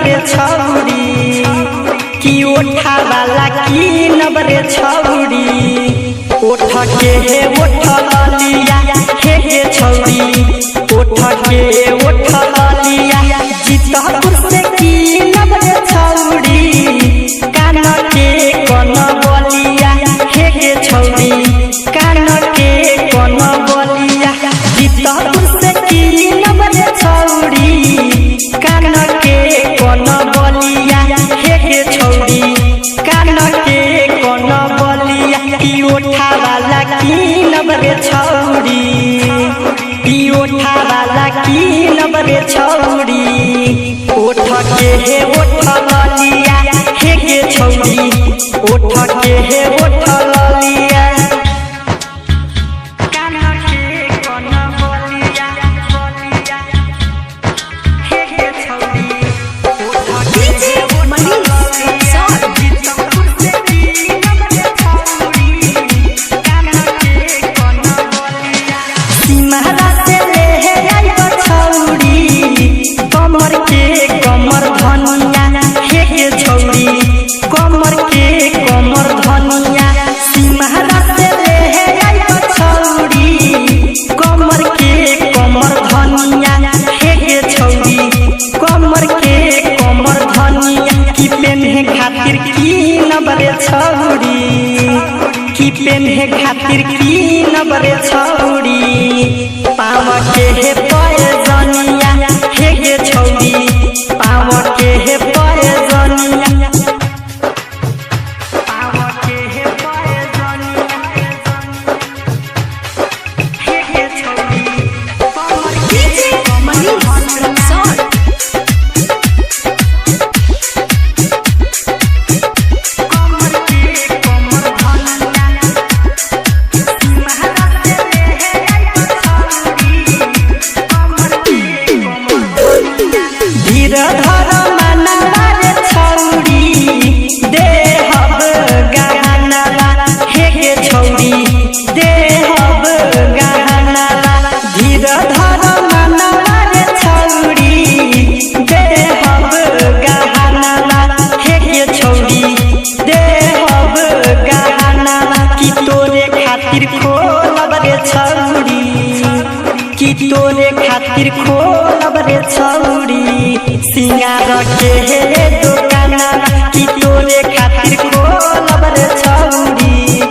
रे छौरी की ओठा वाला की नबरे छौरी ओठ के हे ओठ लिया हे छौरी ओठ के ओठ लिया जीतपुर से की नबरे छौरी कान के कन बलिया हे छौरी कान के कन बलिया जीतपुर से की नबरे छौरी कान के कन बलिया हे छौरी कान के कन बलिया की ओठा वाला की नबरे छौरी की ओठा वाला की नबरे छौरी ओठ के हे ओठ लिया हे छौरी ओठ के हे ओठ लिया कान के कन बलिया हे छौरी ओठ के हे ओठ लिया जीतपुर से की नबरे छौरी कान के कन बलिया सिमरा से ले आई छौरी कमर के कमर धनिया हे छौरी कमर के कमर धनिया सिमरा से ले आई छौरी कमर के कमर धनिया हे छौरी कमर के कमर धनिया की पेन्हे खातिर की नबरे छौरी की पेन्हे खातिर की नबरे छौरी पाव के हे पैजनिया हे छौरी पाव के हे पैजनिया पाव के हे पैजनिया हे छौरी कमर के कमर धनिया कमर के कमर धनिया सिमरा से ले आई छौरी कमर के कमर धनिया धीर धर मनवा रे छौरी देहब गहनवा हे छौरी देहब गहनवा धीर धर मनवा रे छौरी देहब गहनवा हे छौरी देहब गहनवा की तोरे खातिर खोलब रे छौरी की तोरे खातिर खोलब रे छौरी सिंगार के हे दुकाना की तोरे खातिर खोलब रे छौरी